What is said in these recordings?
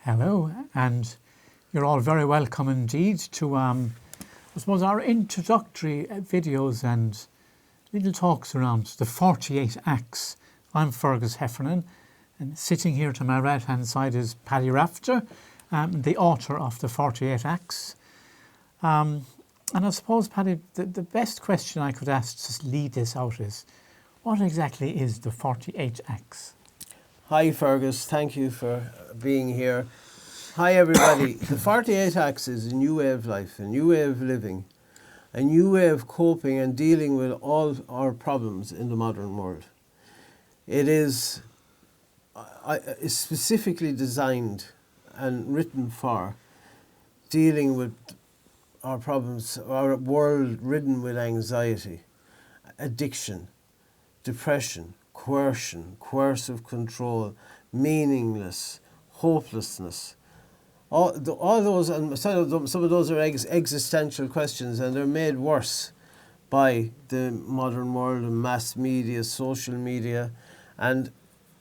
Hello, and you're all very welcome indeed to, I suppose, our introductory videos and little talks around the 48 Acts. I'm Fergus Heffernan, and sitting here to my right-hand side is Paddy Rafter, the author of the 48 Acts. And I suppose, Paddy, the best question I could ask to lead this out is, what exactly is the 48 Acts? Hi Fergus, thank you for being here. Hi everybody. The 48 Acts is a new way of life, a new way of living, a new way of coping and dealing with all our problems in the modern world. It is specifically designed and written for dealing with our problems, our world ridden with anxiety, addiction, depression, coercion, coercive control, meaningless, hopelessness. All those, and some of those are existential questions, and they're made worse by the modern world and mass media, social media, and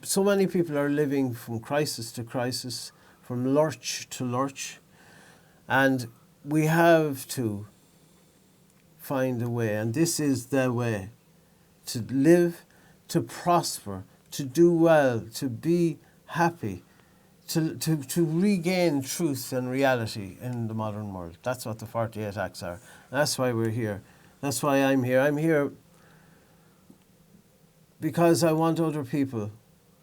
so many people are living from crisis to crisis, from lurch to lurch, and we have to find a way, and this is the way to live, to prosper, to do well, to be happy, to regain truth and reality in the modern world. That's what the 48 Acts are. That's why we're here. That's why I'm here. I'm here because I want other people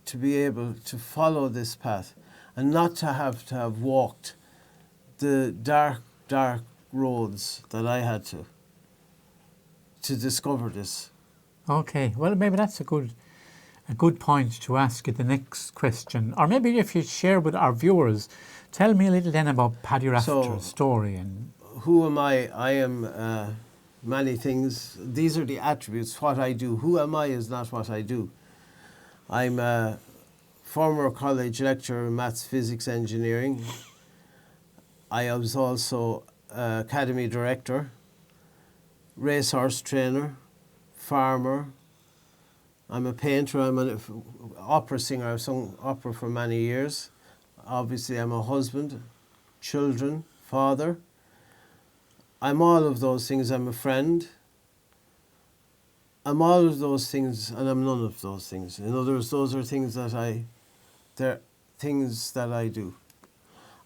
to be able to follow this path and not to have walked the dark, dark roads that I had to discover this. Okay, well, maybe that's a good point to ask you the next question. Or maybe if you share with our viewers, tell me a little then about Paddy Rafter's story. And who am I? I am many things. These are the attributes, what I do. Who am I is not what I do. I'm a former college lecturer in maths, physics, engineering. I was also academy director, racehorse trainer, farmer. I'm a painter. I'm an opera singer. I've sung opera for many years. Obviously, I'm a husband, children, father. I'm all of those things. I'm a friend. I'm all of those things, and I'm none of those things. In other words, those are things that they're things that I do.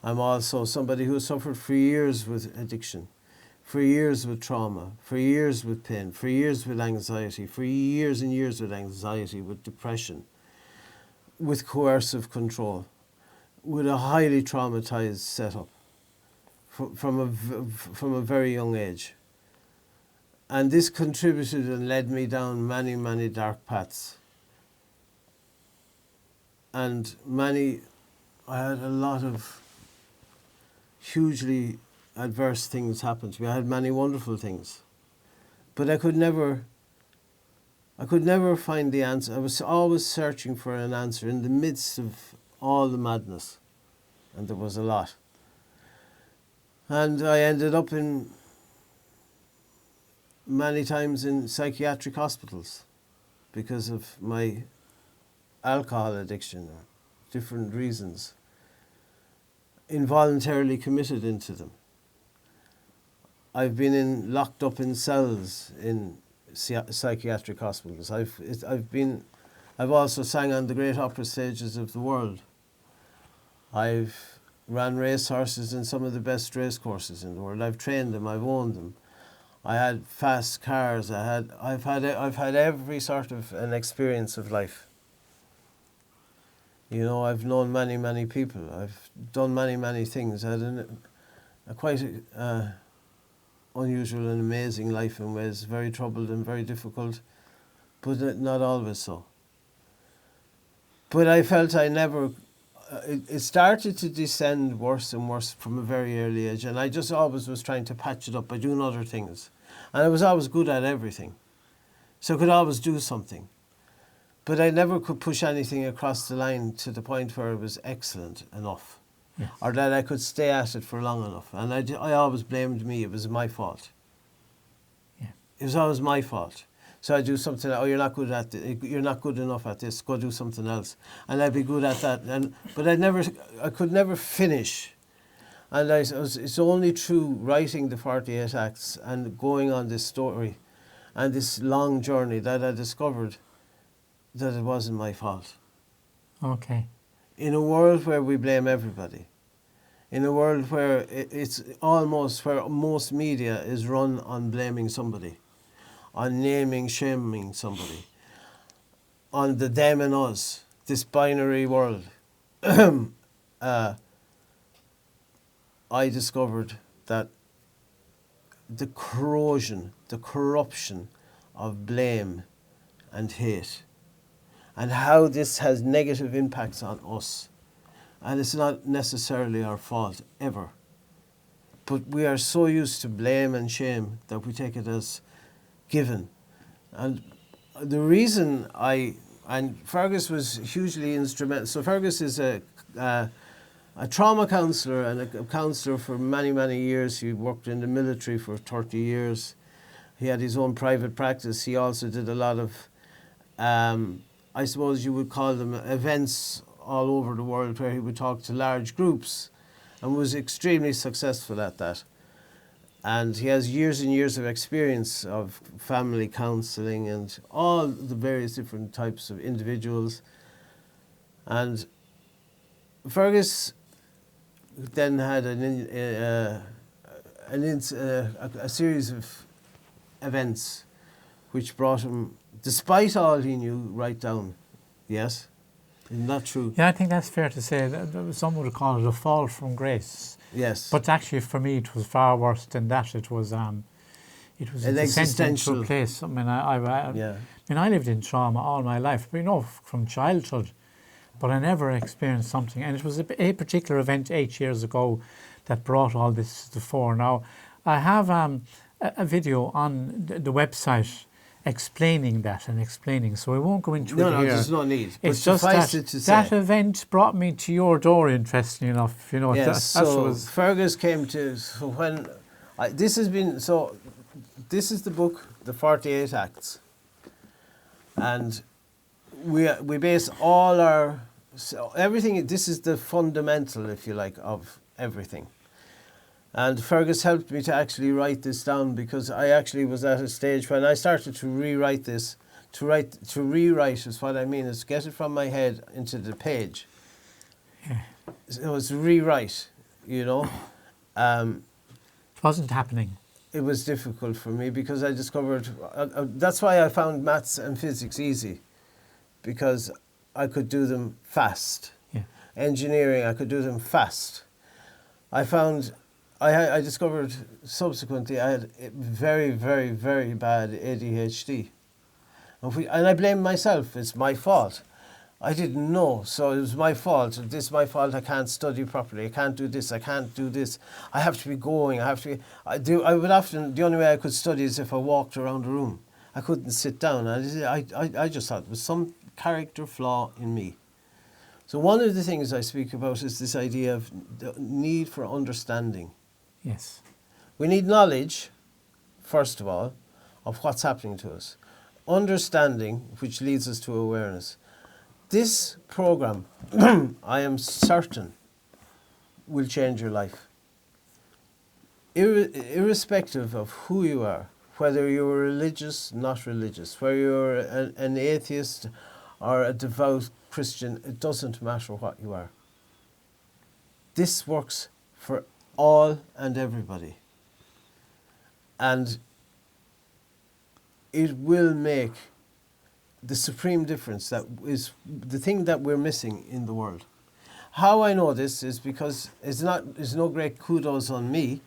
I'm also somebody who suffered for years with addiction, for years with trauma, for years with pain, for years with anxiety, for years and years with anxiety, with depression, with coercive control, with a highly traumatized setup from a very young age. And this contributed and led me down many, many dark paths. And I had a lot of hugely adverse things happen to me. I had many wonderful things, but I could never find the answer. I was always searching for an answer in the midst of all the madness, and there was a lot. And I ended up many times in psychiatric hospitals because of my alcohol addiction or different reasons, involuntarily committed into them. I've been locked up in cells in psychiatric hospitals. I've also sang on the great opera stages of the world. I've ran racehorses in some of the best race courses in the world. I've trained them. I've owned them. I had fast cars. I've had every sort of an experience of life. You know, I've known many, many people. I've done many, many things. I had a quite unusual and amazing life in ways, very troubled and very difficult, but not always so. But I felt I never, it started to descend worse and worse from a very early age, and I just always was trying to patch it up by doing other things. And I was always good at everything, so I could always do something. But I never could push anything across the line to the point where it was excellent enough. yes. Or that I could stay at it for long enough. And I always blamed me. It was my fault. Yeah. It was always my fault. So I do something. Oh, you're not good at it. You're not good enough at this. Go do something else, and I'd be good at that. But I could never finish. And it's only through writing the 48 Acts and going on this story, and this long journey, that I discovered that it wasn't my fault. Okay. In a world where we blame everybody, in a world where it's almost where most media is run on blaming somebody, on naming, shaming somebody, on the them and us, this binary world, I discovered that the corrosion, the corruption of blame and hate, and how this has negative impacts on us. And it's not necessarily our fault, ever. But we are so used to blame and shame that we take it as given. And the reason and Fergus was hugely instrumental. So Fergus is a trauma counsellor and a counsellor for many, many years. He worked in the military for 30 years. He had his own private practice. He also did a lot of, I suppose you would call them events all over the world where he would talk to large groups, and was extremely successful at that. And he has years and years of experience of family counselling and all the various different types of individuals. And Fergus then had a series of events which brought him, despite all he knew, right down. Yes? Isn't that true? Yeah, I think that's fair to say. Some would call it a fall from grace. Yes. But actually, for me, it was far worse than that. It was an a descent existential into a place. I mean, I lived in trauma all my life, from childhood. But I never experienced something. And it was a particular event 8 years ago that brought all this to the fore. Now, I have a video on the website explaining that and explaining, so we won't go into it here. No, there's no need. It's just that event brought me to your door, interestingly enough. Yes, so Fergus came to, so when, this is the book, The 48 Acts. And we base all our, everything, this is the fundamental, if you like, of everything. And Fergus helped me to actually write this down, because I actually was at a stage when I started to rewrite this. To rewrite is what I mean, is get it from my head into the page. Yeah. It was rewrite, It wasn't happening. It was difficult for me because I discovered, that's why I found maths and physics easy, because I could do them fast. Yeah. Engineering, I could do them fast. I discovered subsequently I had very, very, very bad ADHD. And I blame myself. It's my fault. I didn't know, so it was my fault. This is my fault. I can't study properly. I can't do this. I can't do this. I have to be going. I would often, the only way I could study is if I walked around the room. I couldn't sit down. I just thought it was some character flaw in me. So one of the things I speak about is this idea of the need for understanding. Yes. We need knowledge, first of all, of what's happening to us. Understanding, which leads us to awareness. This program, I am certain, will change your life. Irrespective of who you are, whether you're religious, not religious, whether you're an atheist or a devout Christian, it doesn't matter what you are. This works for all and everybody. And it will make the supreme difference. That is the thing that we're missing in the world. How I know this is because it's no great kudos on me.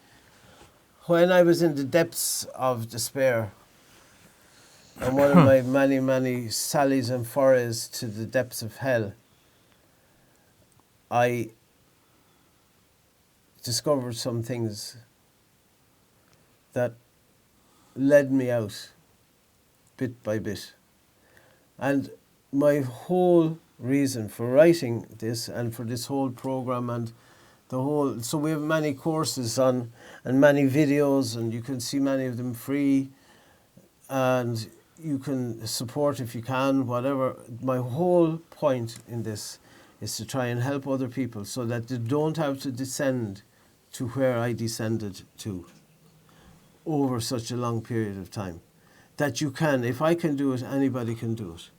When I was in the depths of despair, and one of my many, many sallies and forays to the depths of hell, I discovered some things that led me out bit by bit. And my whole reason for writing this and for this whole program and so we have many courses on and many videos, and you can see many of them free, and you can support if you can, whatever. My whole point in this is to try and help other people so that they don't have to descend to where I descended to over such a long period of time. That you can, if I can do it, anybody can do it.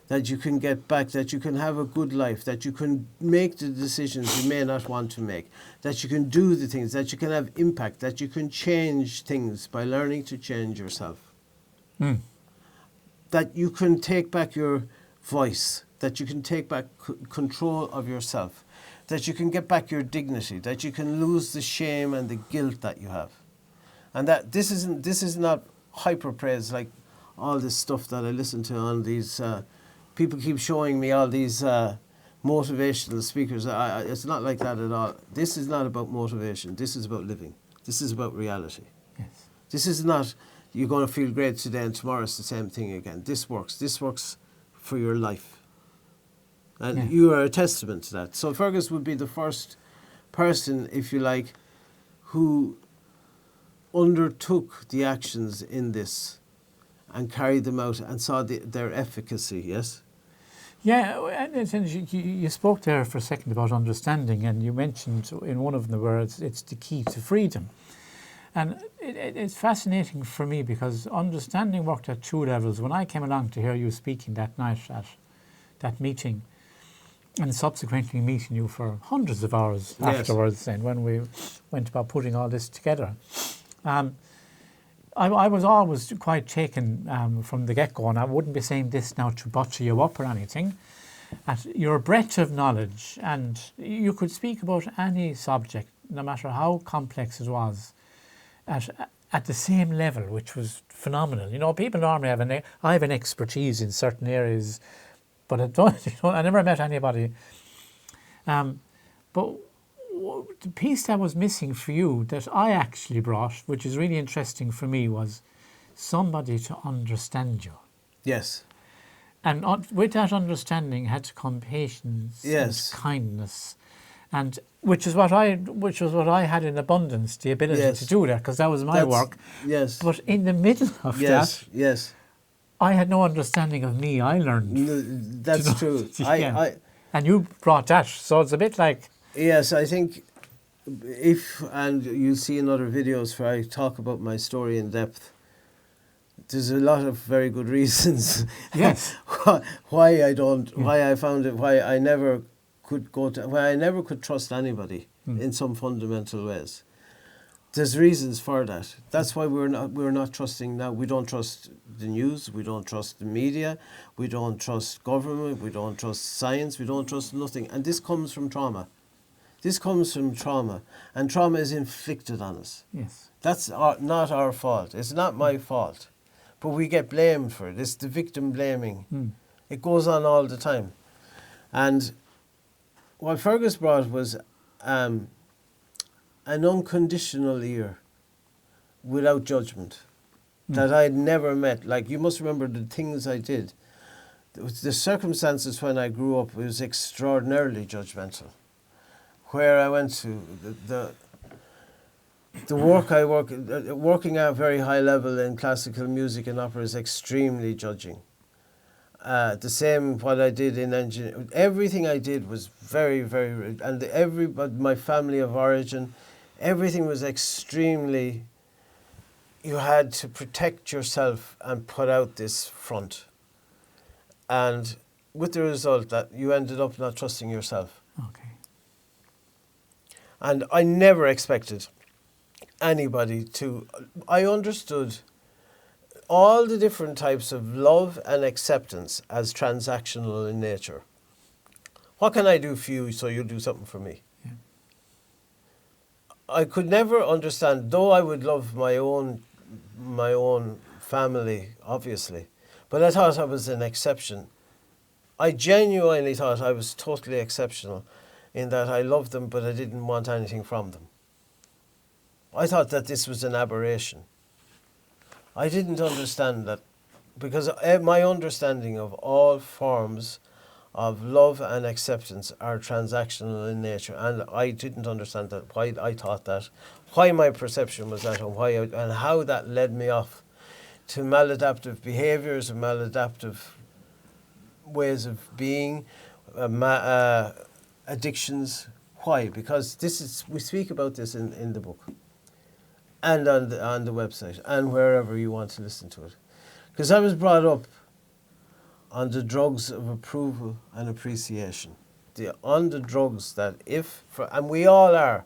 That you can get back, that you can have a good life, that you can make the decisions you may not want to make, that you can do the things, that you can have impact, that you can change things by learning to change yourself. Mm. That you can take back your voice, that you can take back control of yourself, that you can get back your dignity, that you can lose the shame and the guilt that you have. And that this is not hyper praise like all this stuff that I listen to on these people keep showing me all these motivational speakers. It's not like that at all. This is not about motivation. This is about living. This is about reality. Yes. This is not you're going to feel great today and tomorrow it's the same thing again. This works. This works for your life. And you are a testament to that. So Fergus would be the first person, if you like, who undertook the actions in this and carried them out and saw their efficacy, yes? Yeah, and you spoke there for a second about understanding, and you mentioned in one of the words, it's the key to freedom. And it's fascinating for me because understanding worked at two levels. When I came along to hear you speaking that night at that meeting, and subsequently meeting you for hundreds of hours afterwards, and when we went about putting all this together, I was always quite taken from the get-go, and I wouldn't be saying this now to butter you up or anything, at your breadth of knowledge, and you could speak about any subject, no matter how complex it was, at the same level, which was phenomenal. You know, people normally I have an expertise in certain areas, but I never met anybody. But the piece that was missing for you that I actually brought, which is really interesting for me, was somebody to understand you. Yes. And with that understanding had to come patience and kindness, and which was what I had in abundance, the ability to do that, because that was my work. Yes. But in the middle of that, I had no understanding of me. I learned. That's true. And you brought that, so it's a bit like. Yes, I think and you'll see in other videos where I talk about my story in depth, there's a lot of very good reasons. Yes. why I found it, why I never could trust anybody in some fundamental ways. There's reasons for that. That's why we're not trusting now. We don't trust the news. We don't trust the media. We don't trust government. We don't trust science. We don't trust nothing. And this comes from trauma. This comes from trauma. And trauma is inflicted on us. Yes. That's not our fault. It's not my fault. But we get blamed for it. It's the victim blaming. It goes on all the time. And what Fergus brought was an unconditional ear without judgment that I'd never met. Like, you must remember the things I did. The circumstances when I grew up was extraordinarily judgmental. Where I went to, the work I working at a very high level in classical music and opera is extremely judging. The same what I did in engineering. Everything I did was very, very, and my family of origin, everything was extremely, you had to protect yourself and put out this front. And with the result that you ended up not trusting yourself. Okay. And I never expected anybody to, I understood all the different types of love and acceptance as transactional in nature. What can I do for you so you'll do something for me? Yeah. I could never understand, though I would love my own family, obviously, but I thought I was an exception. I genuinely thought I was totally exceptional in that I loved them, but I didn't want anything from them. I thought that this was an aberration. I didn't understand that, because my understanding of all forms of love and acceptance are transactional in nature, and I didn't understand that, why I thought that, why my perception was that, and how that led me off to maladaptive behaviours and maladaptive ways of being, addictions. Why? Because we speak about this in the book and on the website and wherever you want to listen to it. Because I was brought up on the drugs of approval and appreciation. On the drugs that and we all are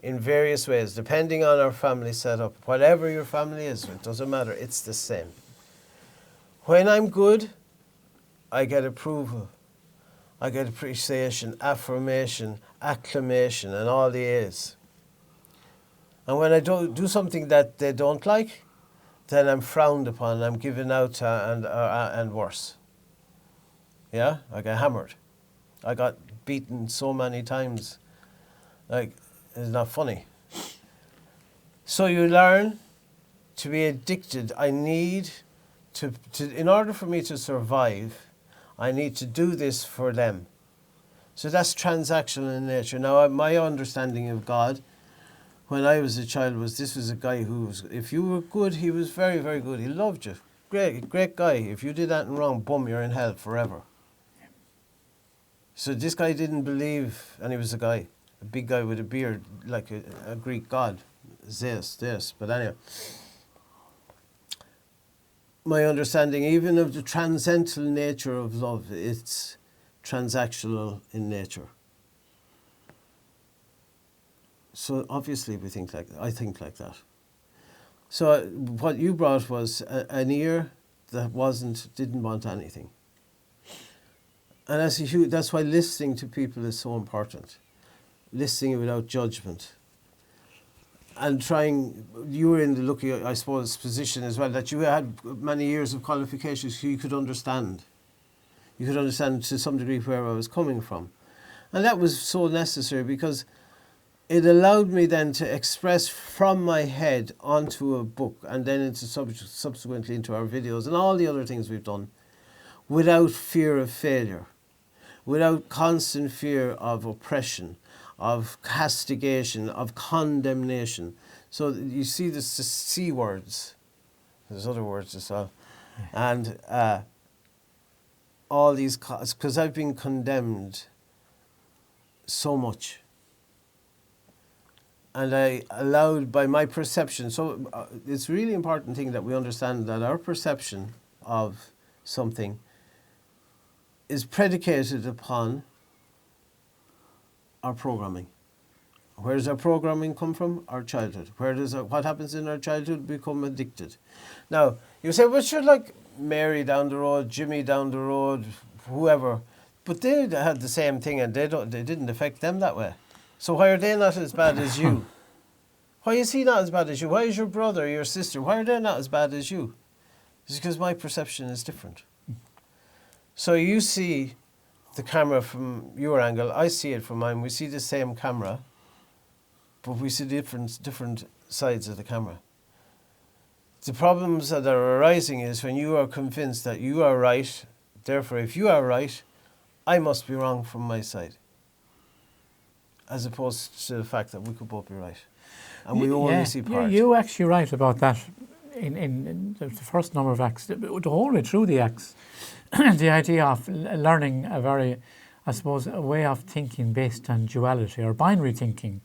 in various ways, depending on our family setup. Whatever your family is, it doesn't matter, it's the same. When I'm good, I get approval. I get appreciation, affirmation, acclamation, and all the A's. And when I do something that they don't like, then I'm frowned upon, I'm given out and worse. Yeah, I get hammered. I got beaten so many times. Like, it's not funny. So you learn to be addicted. I need to in order for me to survive, I need to do this for them. So that's transactional in nature. Now, my understanding of God when I was a child was this was a guy who was, if you were good, he was very, very good. He loved you. Great guy. If you did anything wrong, boom, you're in hell forever. So this guy didn't believe, and he was a big guy with a beard, like a Greek god, Zeus. But anyway, my understanding even of the transcendental nature of love, it's transactional in nature. So obviously I think like that. So what you brought was an ear that didn't want anything. And that's why listening to people is so important. Listening without judgment. And you were in the lucky, I suppose, position as well, that you had many years of qualifications so you could understand. You could understand to some degree where I was coming from. And that was so necessary because it allowed me then to express from my head onto a book and then subsequently into our videos and all the other things we've done without fear of failure, without constant fear of oppression, of castigation, of condemnation. So you see the C words. There's other words as well. And all these, because I've been condemned so much. And I allowed by my perception. So it's a really important thing that we understand that our perception of something is predicated upon our programming. Where does our programming come from? Our childhood. What happens in our childhood? Become addicted. Now, you say, well, sure, like Mary down the road, Jimmy down the road, whoever, but they had the same thing and they didn't affect them that way. So why are they not as bad as you? Why is he not as bad as you? Why is your brother or your sister, why are they not as bad as you? It's because my perception is different. So you see the camera from your angle, I see it from mine. We see the same camera, but we see different sides of the camera. The problems that are arising is when you are convinced that you are right, therefore if you are right, I must be wrong from my side. As opposed to the fact that we could both be right. And we only see part. You're actually right about that in the first number of acts, the whole way through the acts. The idea of learning a way of thinking based on duality or binary thinking.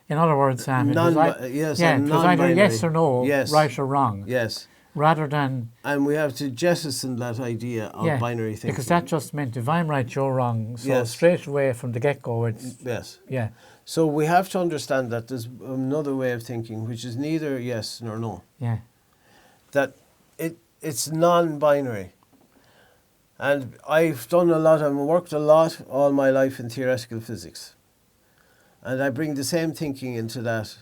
In other words, it was either yes or no, yes, right or wrong. Yes. Rather than... And we have to jettison that idea of binary thinking. Because that just meant if I'm right, you're wrong. So straight away from the get-go, it's... Yes. Yeah. So we have to understand that there's another way of thinking, which is neither yes nor no. Yeah. That it's non-binary. And I've worked a lot all my life in theoretical physics. And I bring the same thinking into that.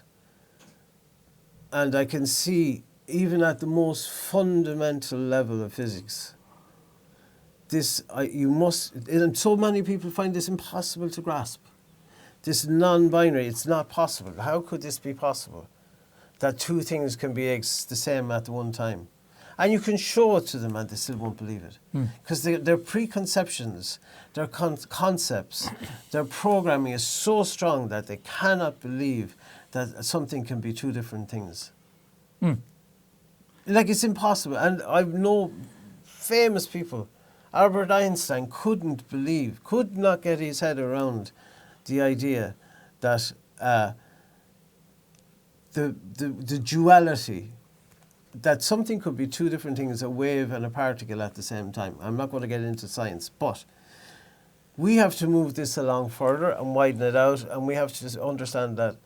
And I can see, even at the most fundamental level of physics, and so many people find this impossible to grasp. This non-binary, it's not possible. How could this be possible? That two things can be the same at one time. And you can show it to them and they still won't believe it. Because their preconceptions, their concepts, their programming is so strong that they cannot believe that something can be two different things. Like, it's impossible. And I've know famous people. Albert Einstein could not get his head around the idea that the duality, that something could be two different things, a wave and a particle at the same time. I'm not going to get into science, but we have to move this along further and widen it out, and we have to understand that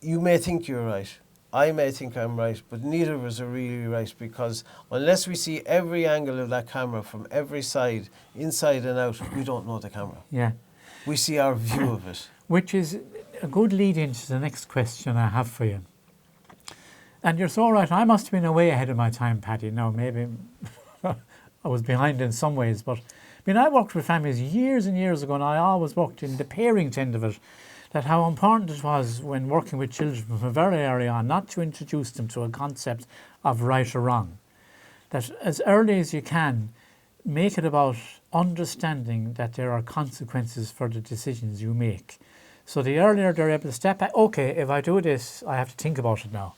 you may think you're right, I may think I'm right, but neither of us are really right, because unless we see every angle of that camera from every side, inside and out, we don't know the camera. Yeah. We see our view of it. Which is a good lead into the next question I have for you. And you're so right, I must have been way ahead of my time, Paddy. Now, maybe I was behind in some ways, but I mean, I worked with families years and years ago, and I always worked in the parenting end of it, that how important it was when working with children from very early on not to introduce them to a concept of right or wrong. That as early as you can, make it about understanding that there are consequences for the decisions you make. So the earlier they're able to step back, okay, if I do this, I have to think about it now.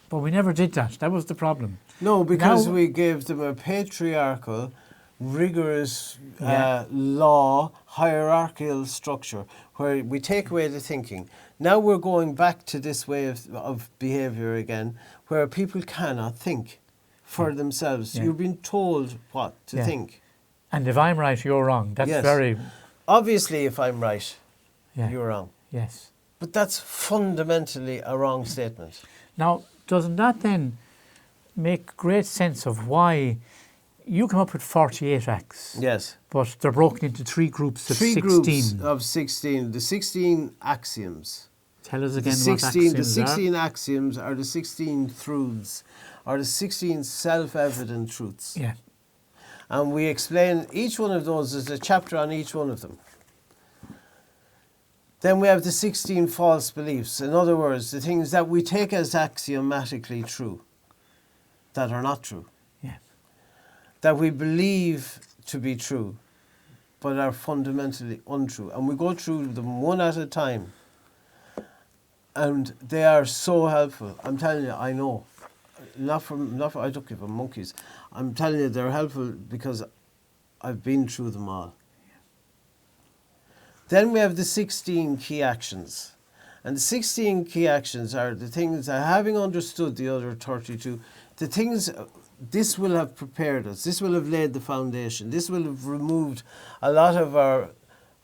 But we never did that. That was the problem. No, because Now- we gave them a patriarchal, rigorous law, hierarchical structure where we take away the thinking. Now we're going back to this way of behaviour again, where people cannot think for themselves. Yeah. You've been told what to Yeah. think. And if I'm right, you're wrong. That's Yes. very... Obviously, if I'm right, Yeah. you're wrong. Yes. But that's fundamentally a wrong statement. Now, doesn't that then make great sense of why you come up with 48 acts, Yes. but they're broken into three groups of 3 16. groups of 16. The 16 axioms. Tell us The again 16, what the axioms 16 axioms are the 16 truths, or the 16 self-evident truths. are. Yeah. And we explain each one of those, as a chapter on each one of them. Then we have the 16 false beliefs. In other words, the things that we take as axiomatically true, that are not true. Yeah. That we believe to be true, but are fundamentally untrue. And we go through them one at a time. And they are so helpful. I'm telling you, I know. Not from I don't give them monkeys. I'm telling you, they're helpful because I've been through them all. Then we have the 16 key actions. And the 16 key actions are the things that, having understood the other 32, the things, this will have prepared us. This will have laid the foundation. This will have removed a lot of our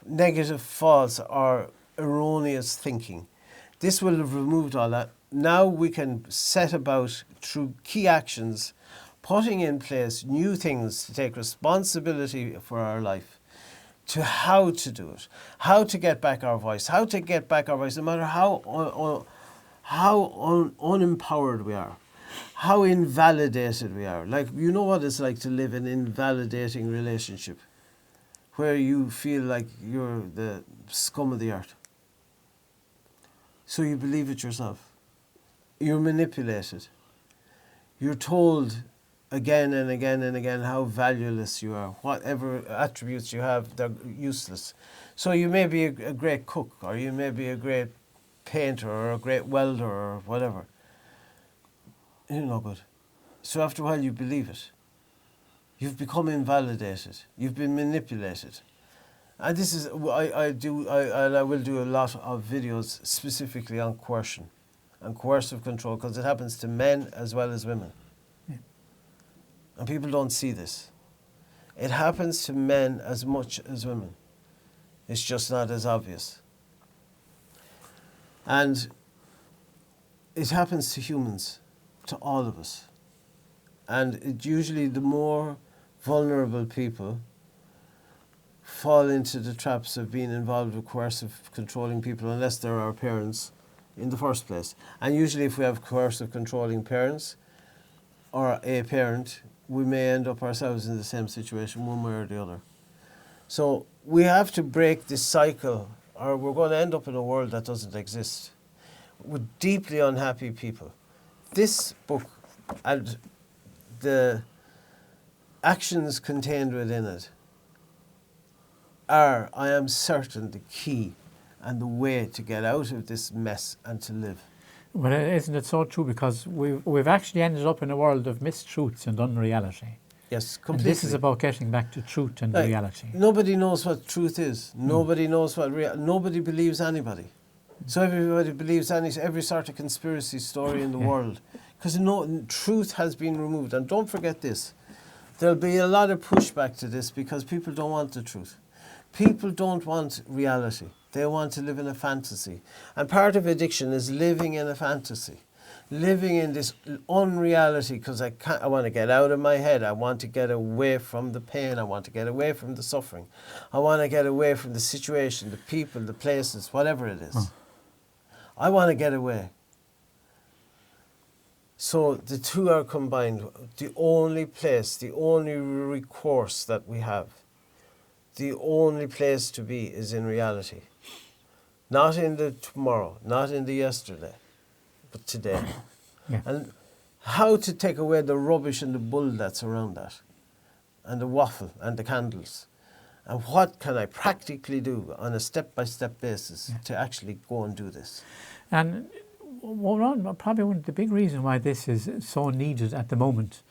negative, false, or erroneous thinking. This will have removed all that. Now we can set about, through key actions, putting in place new things to take responsibility for our life, to how to do it, how to get back our voice, no matter how unempowered we are, how invalidated we are. Like, you know what it's like to live in an invalidating relationship where you feel like you're the scum of the earth. So you believe it yourself. You're manipulated. You're told again and again and again how valueless you are. Whatever attributes you have, they're useless. So you may be a great cook, or you may be a great painter, or a great welder, or whatever. You're no good. So after a while you believe it. You've become invalidated. You've been manipulated. And this is, I will do a lot of videos specifically on coercion and coercive control, because it happens to men as well as women. Yeah. And people don't see this. It happens to men as much as women. It's just not as obvious. And it happens to humans, to all of us. And it usually, the more vulnerable people fall into the traps of being involved with coercive controlling people, unless they're our parents in the first place. And usually if we have coercive controlling parents, or a parent, we may end up ourselves in the same situation one way or the other. So we have to break this cycle, or we're going to end up in a world that doesn't exist, with deeply unhappy people. This book and the actions contained within it are, I am certain, the key and the way to get out of this mess and to live. Well, isn't it so true? Because we've actually ended up in a world of mistruths and unreality. Yes, And completely. this is about getting back to truth and Like, reality. nobody knows what truth is. Nobody knows what nobody believes anybody. So everybody believes every sort of conspiracy story in the world. Because truth has been removed. And don't forget this. There'll be a lot of pushback to this because people don't want the truth. People don't want reality. They want to live in a fantasy. And part of addiction is living in a fantasy. Living in this unreality because I want to get out of my head. I want to get away from the pain. I want to get away from the suffering. I want to get away from the situation, the people, the places, whatever it is. I want to get away. So the two are combined. The only place, the only recourse that we have, the only place to be is in reality. Not in the tomorrow, not in the yesterday, but today. And how to take away the rubbish and the bull that's around that, and the waffle and the candles. And what can I practically do on a step-by-step basis to actually go and do this? And probably one of the big reasons why this is so needed at the moment.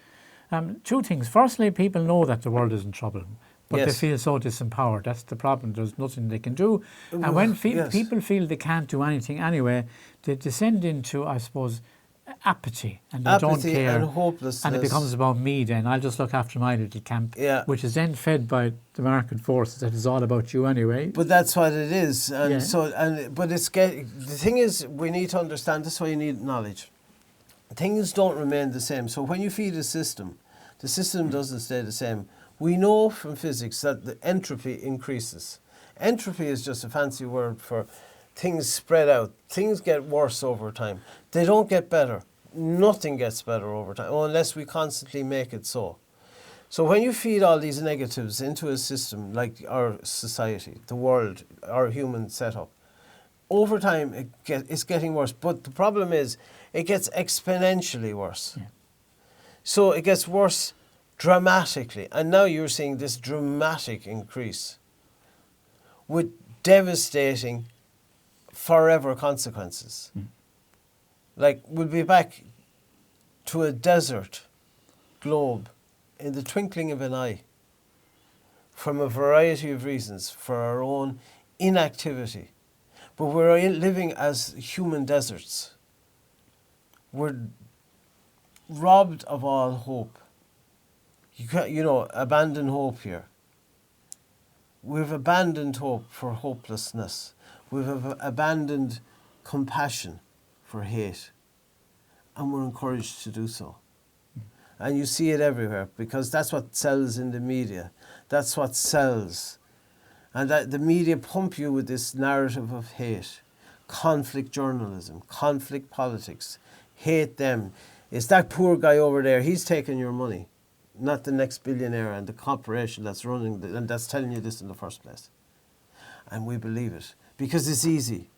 Two things. Firstly, people know that the world is in trouble, but they feel so disempowered. That's the problem. There's nothing they can do. And when people feel they can't do anything anyway, they descend into, I suppose, apathy, and they don't care, and hopelessness, and it becomes about me. Then I'll just look after my little camp, which is then fed by the market forces. That is all about you anyway. But that's what it is, and but the thing is, we need to understand. That's why you need knowledge. Things don't remain the same. So when you feed a system, the system doesn't stay the same. We know from physics that the entropy increases. Entropy is just a fancy word for things spread out. Things get worse over time. They don't get better. Nothing gets better over time, unless we constantly make it so. So when you feed all these negatives into a system like our society, the world, our human setup, over time it's getting worse. But the problem is it gets exponentially worse. So it gets worse dramatically. And now you're seeing this dramatic increase with devastating forever consequences. Like, we'll be back to a desert globe in the twinkling of an eye from a variety of reasons for our own inactivity. But we're living as human deserts. We're robbed of all hope. You can't, abandon hope here. We've abandoned hope for hopelessness. We've abandoned compassion for hate. And we're encouraged to do so. And you see it everywhere because that's what sells in the media. That's what sells. And that the media pump you with this narrative of hate. Conflict journalism, conflict politics. Hate them. It's that poor guy over there, he's taking your money. Not the next billionaire and the corporation that's running and that's telling you this in the first place. And we believe it because it's easy.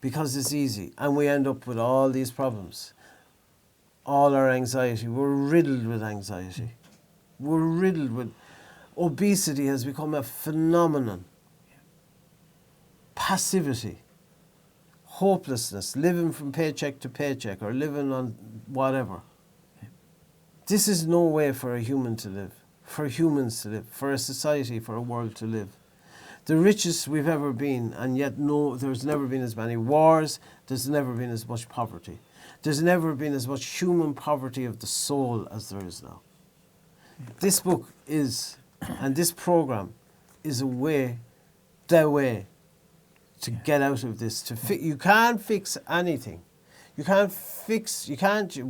Because it's easy. And we end up with all these problems. All our anxiety. We're riddled with anxiety. We're riddled with... Obesity has become a phenomenon. Passivity. Hopelessness. Living from paycheck to paycheck or living on whatever. This is no way for a human to live. For humans to live. For a society, for a world to live. The richest we've ever been, and yet there's never been as many wars, there's never been as much poverty. There's never been as much human poverty of the soul as there is now. This book is, and this program is the way to get out of this. You can't fix anything. You can't,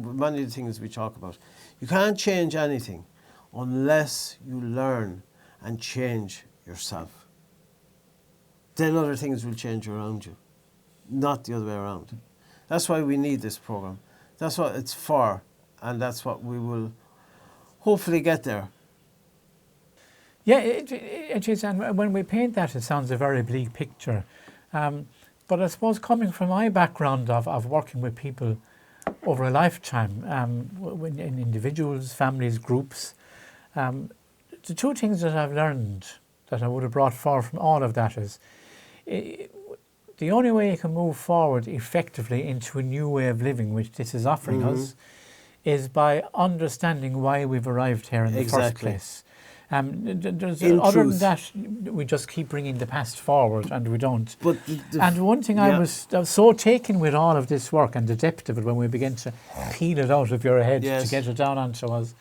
many of the things we talk about, you can't change anything unless you learn and change yourself. Then other things will change around you, not the other way around. That's why we need this program. That's what it's for, and that's what we will hopefully get there. Yeah, it is, and when we paint that, it sounds a very bleak picture. But I suppose coming from my background of working with people over a lifetime, in individuals, families, groups, the two things that I've learned that I would have brought forward from all of that is the the only way you can move forward effectively into a new way of living, which this is offering us, is by understanding why we've arrived here in the first place. Other than that, we just keep bringing the past forward, and we don't. But and one thing I was so taken with all of this work and the depth of it when we begin to peel it out of your head to get it down onto us.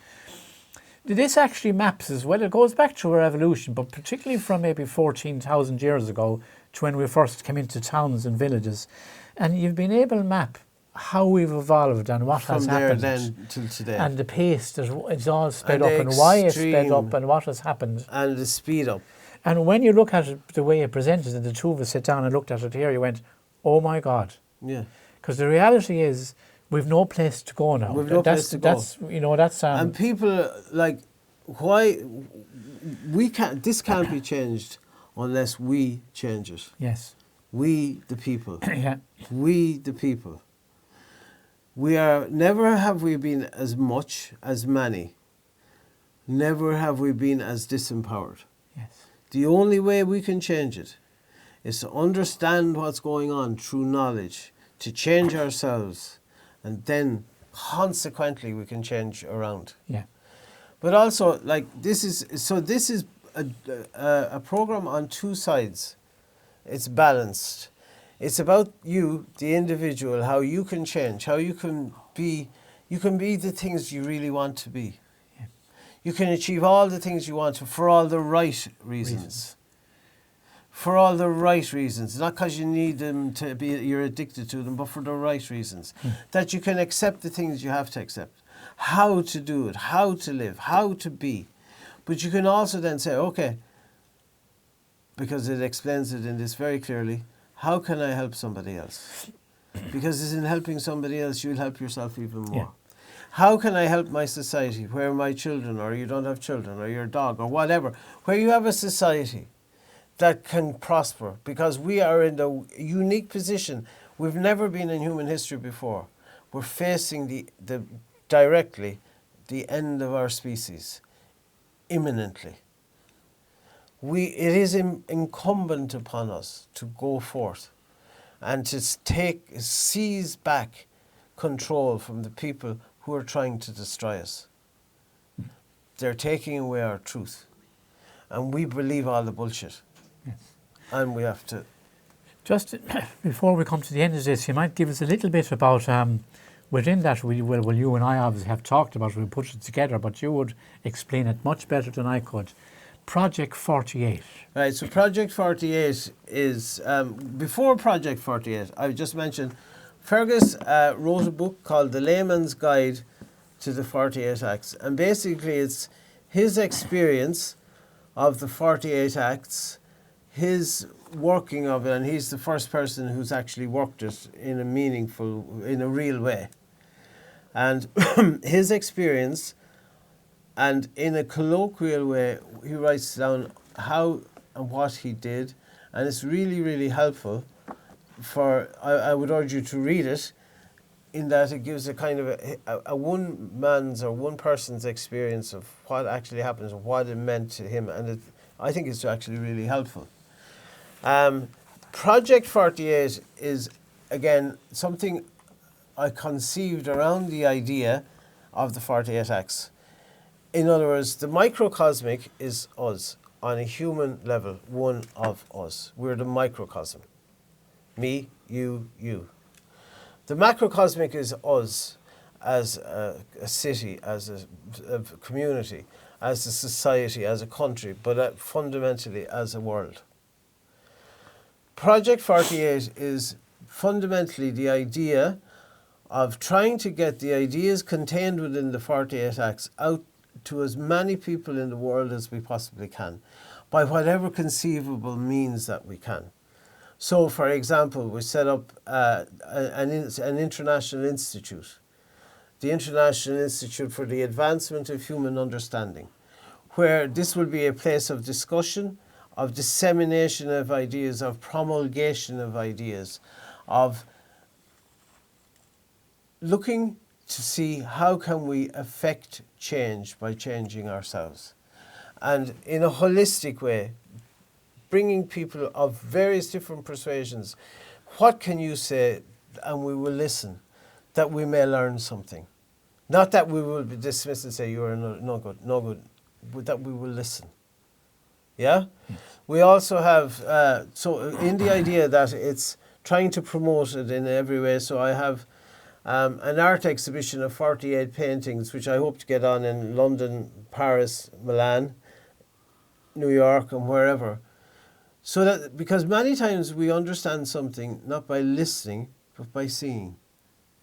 This actually maps as well. It goes back to our evolution, but particularly from maybe 14,000 years ago to when we first came into towns and villages. And you've been able to map how we've evolved and what has happened. From there then till today. And the pace that it's all sped up and why it's sped up and what has happened. And the speed up. And when you look at it the way it presented, and the two of us sit down and looked at it here, you went, oh my God. Yeah. Because the reality is, we've no place to go now. We've no place to go. That's and people, like, why... This can't be changed unless we change it. Yes. We, the people. Yeah. We, the people. Never have we been as much as many. Never have we been as disempowered. Yes. The only way we can change it is to understand what's going on through knowledge, to change ourselves, and then consequently we can change around. Yeah. But also, like, this is a program on two sides. It's balanced. It's about you, the individual, how you can change, how you can be the things you really want to be. Yeah. You can achieve all the things you want to for all the right reasons. For all the right reasons. Not because you need them to be, you're addicted to them, but for the right reasons. That you can accept the things you have to accept. How to do it, how to live, how to be. But you can also then say, okay, because it explains it in this very clearly, how can I help somebody else? Because in helping somebody else, you'll help yourself even more. Yeah. How can I help my society, where my children, or you don't have children, or your dog, or whatever, where you have a society that can prosper? Because we are in a unique position. We've never been in human history before. We're facing directly the end of our species, imminently. It is incumbent upon us to go forth and to seize back control from the people who are trying to destroy us. They're taking away our truth. And we believe all the bullshit. Yes. And we have to... Just before we come to the end of this, you might give us a little bit about... within that, you and I obviously have talked about it, we put it together, but you would explain it much better than I could. Project 48. Right, so Project 48 is, before Project 48, I just mentioned, Fergus wrote a book called The Layman's Guide to the 48 Acts. And basically it's his experience of the 48 Acts, his working of it, and he's the first person who's actually worked it in a real way. And his experience, and in a colloquial way, he writes down how and what he did, and it's really, really helpful. I would urge you to read it, in that it gives a kind of a one man's or one person's experience of what actually happens and what it meant to him, and I think it's actually really helpful. Project 48 is, again, something I conceived around the idea of the 48 Acts. In other words, the microcosmic is us, on a human level, one of us. We're the microcosm. Me, you, you. The macrocosmic is us as a city, as a community, as a society, as a country, but fundamentally as a world. Project 48 is fundamentally the idea of trying to get the ideas contained within the 48 Acts out to as many people in the world as we possibly can, by whatever conceivable means that we can. So, for example, we set up an international institute, the International Institute for the Advancement of Human Understanding, where this will be a place of discussion, of dissemination of ideas, of promulgation of ideas, of looking to see how can we affect change by changing ourselves. And in a holistic way, bringing people of various different persuasions. What can you say? And we will listen, that we may learn something. Not that we will be dismissed and say, you're no good, but that we will listen. Yeah? We also have, so in the idea that it's trying to promote it in every way, so I have an art exhibition of 48 paintings, which I hope to get on in London, Paris, Milan, New York, and wherever. So that, because many times we understand something not by listening, but by seeing.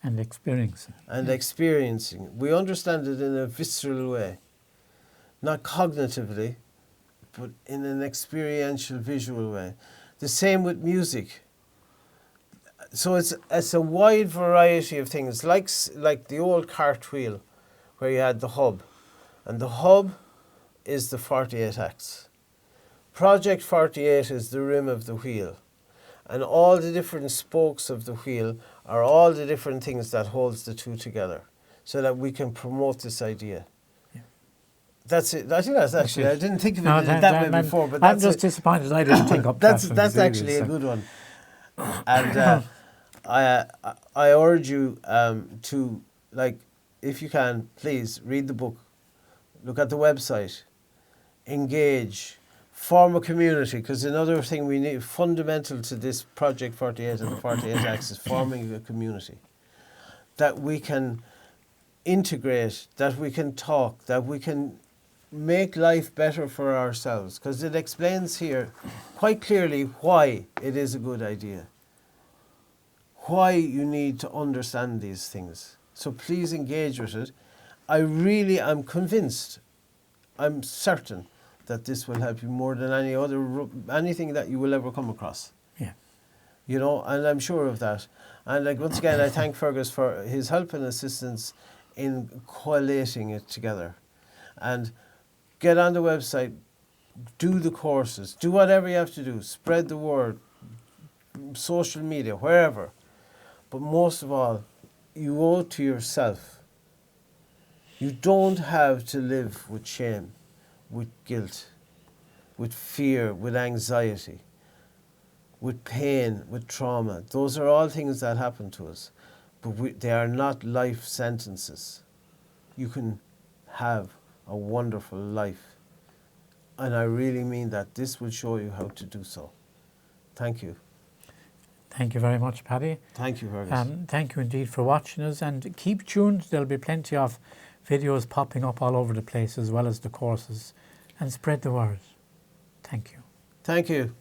And experiencing. And experiencing. We understand it in a visceral way. Not cognitively, but in an experiential, visual way. The same with music. So it's a wide variety of things, like the old cartwheel, where you had the hub. And the hub is the 48 acts. Project 48 is the rim of the wheel. And all the different spokes of the wheel are all the different things that holds the two together, so that we can promote this idea. Yeah. That's it. I think that's actually, I didn't think of it that way before, but I'm just disappointed I didn't think up that's actually a good one. And I urge you to, like, if you can, please read the book, look at the website, engage, form a community, because another thing we need, fundamental to this Project 48 and the 48 Acts, is forming a community that we can integrate, that we can talk, that we can make life better for ourselves, because it explains here quite clearly why it is a good idea, why you need to understand these things. So please engage with it. I really am convinced, I'm certain, that this will help you more than anything that you will ever come across. Yeah. You know, and I'm sure of that. And like, once again, I thank Fergus for his help and assistance in collating it together. And get on the website, do the courses, do whatever you have to do, spread the word, social media, wherever. But most of all, you owe it to yourself. You don't have to live with shame, with guilt, with fear, with anxiety, with pain, with trauma. Those are all things that happen to us, but they are not life sentences. You can have a wonderful life. And I really mean that. This will show you how to do so. Thank you. Thank you very much, Paddy. Thank you, Fergus. Thank you indeed for watching us, and keep tuned. There'll be plenty of videos popping up all over the place, as well as the courses, and spread the word. Thank you. Thank you.